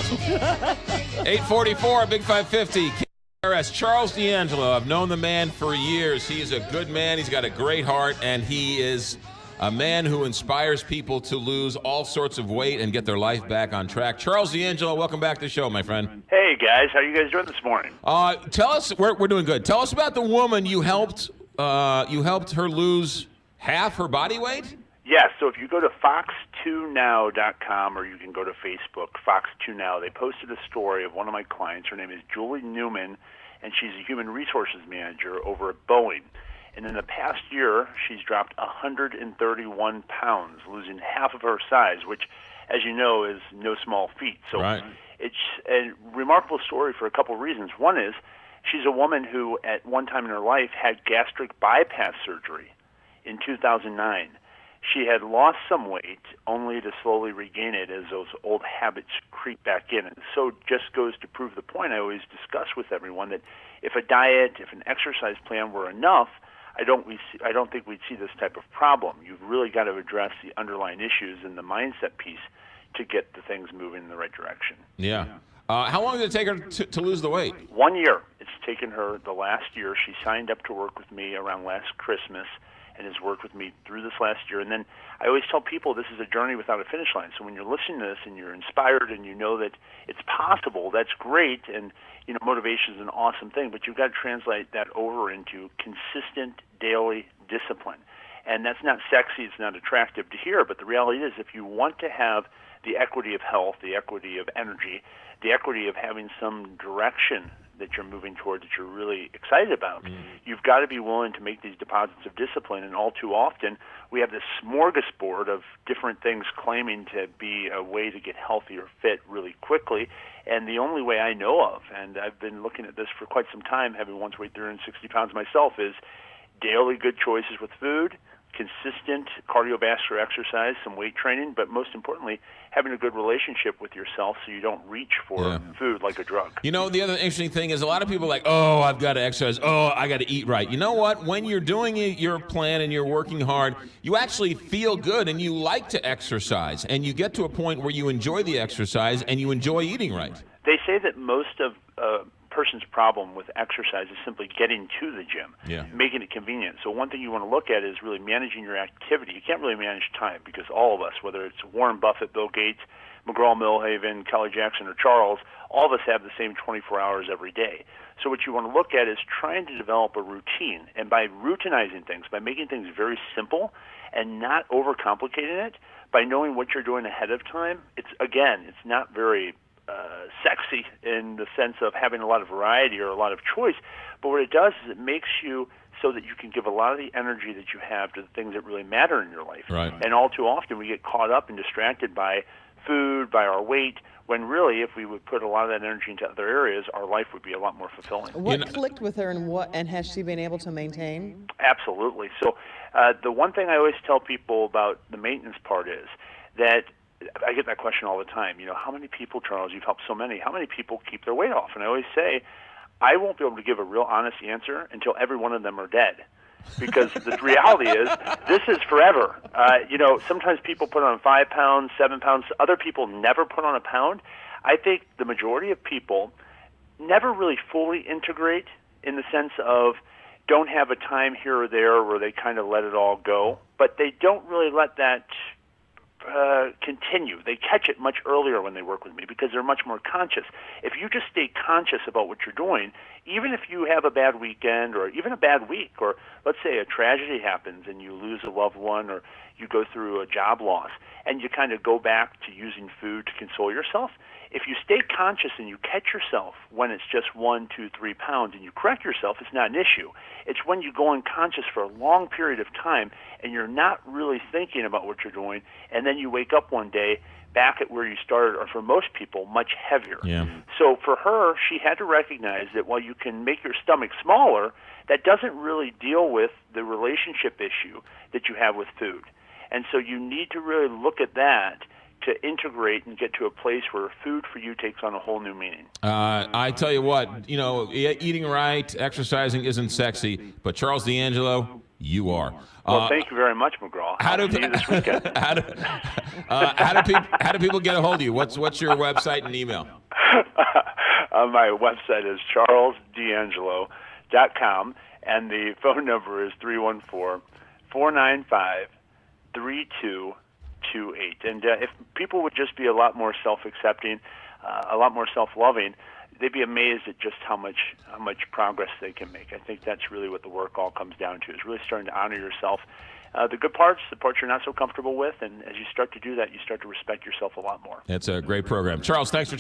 muscles. 844, Big 550. KRS, Charles D'Angelo. I've known the man for years. He is a good man. He's got a great heart, and he is a man who inspires people to lose all sorts of weight and get their life back on track. Charles D'Angelo, welcome back to the show, my friend. Hey, guys. How are you guys doing this morning? Tell us, we're doing good. Tell us about the woman you helped. You helped her lose half her body weight? Yes. So if you go to fox2now.com or you can go to Facebook, Fox2Now, they posted a story of one of my clients. Her name is Julie Newman, and she's a human resources manager over at Boeing. And in the past year, she's dropped 131 pounds, losing half of her size, which, as you know, is no small feat. So right. It's a remarkable story for a couple of reasons. One is she's a woman who, at one time in her life, had gastric bypass surgery in 2009. She had lost some weight, only to slowly regain it as those old habits creep back in. And so just goes to prove the point I always discuss with everyone, that if a diet, if an exercise plan were enough, I don't think we'd see this type of problem. You've really got to address the underlying issues and the mindset piece to get the things moving in the right direction. Yeah. How long did it take her to lose the weight? 1 year. It's taken her the last year. She signed up to work with me around last Christmas and has worked with me through this last year. And then I always tell people this is a journey without a finish line. So when you're listening to this and you're inspired and you know that it's possible, that's great. And, you know, motivation is an awesome thing, but you've got to translate that over into consistent daily discipline. And that's not sexy, it's not attractive to hear, but the reality is if you want to have the equity of health, the equity of energy, the equity of having some direction that you're moving toward that you're really excited about, you've got to be willing to make these deposits of discipline. And all too often, we have this smorgasbord of different things claiming to be a way to get healthy or fit really quickly. And the only way I know of, and I've been looking at this for quite some time, having once weighed 360 pounds myself, is daily good choices with food, consistent cardiovascular exercise, some weight training, but most importantly, having a good relationship with yourself so you don't reach for food like a drug. You know, the other interesting thing is a lot of people are like, oh, I've got to exercise. Oh, I got to eat right. You know what? When you're doing your plan and you're working hard, you actually feel good and you like to exercise. And you get to a point where you enjoy the exercise and you enjoy eating right. They say that most of person's problem with exercise is simply getting to the gym, making it convenient. So one thing you want to look at is really managing your activity. You can't really manage time because all of us, whether it's Warren Buffett, Bill Gates, McGraw Millhaven, Kelly Jackson, or Charles, all of us have the same 24 hours every day. So what you want to look at is trying to develop a routine. And by routinizing things, by making things very simple and not overcomplicating it, by knowing what you're doing ahead of time, it's not very sexy in the sense of having a lot of variety or a lot of choice, but what it does is it makes you so that you can give a lot of the energy that you have to the things that really matter in your life. Right. And all too often we get caught up and distracted by food, by our weight, when really if we would put a lot of that energy into other areas, our life would be a lot more fulfilling. What clicked with her and has she been able to maintain? Absolutely. So the one thing I always tell people about the maintenance part is that I get that question all the time. You know, how many people, Charles, you've helped so many, how many people keep their weight off? And I always say, I won't be able to give a real honest answer until every one of them are dead. Because the reality is, this is forever. You know, sometimes people put on 5 pounds, 7 pounds. Other people never put on a pound. I think the majority of people never really fully integrate in the sense of don't have a time here or there where they kind of let it all go. But they don't really let that continue. They catch it much earlier when they work with me because they're much more conscious. If you just stay conscious about what you're doing, even if you have a bad weekend or even a bad week, or let's say a tragedy happens and you lose a loved one or you go through a job loss and you kind of go back to using food to console yourself, if you stay conscious and you catch yourself when it's just 1, 2, 3 pounds and you correct yourself, it's not an issue. It's when you go unconscious for a long period of time and you're not really thinking about what you're doing, and then you wake up one day back at where you started, or for most people, much heavier. Yeah. So for her, she had to recognize that while you can make your stomach smaller, that doesn't really deal with the relationship issue that you have with food. And so you need to really look at that to integrate and get to a place where food for you takes on a whole new meaning. I tell you what, you know, eating right, exercising isn't sexy, but Charles D'Angelo, you are. Well, thank you very much, McGraw. I'll see you this weekend. how do people get a hold of you? What's your website and email? My website is charlesdangelo.com, and the phone number is 314-495-3228. And if people would just be a lot more self-accepting, a lot more self-loving, they'd be amazed at just how much progress they can make. I think that's really what the work all comes down to, is really starting to honor yourself. The good parts, the parts you're not so comfortable with, and as you start to do that, you start to respect yourself a lot more. It's a great program. Charles, thanks for checking.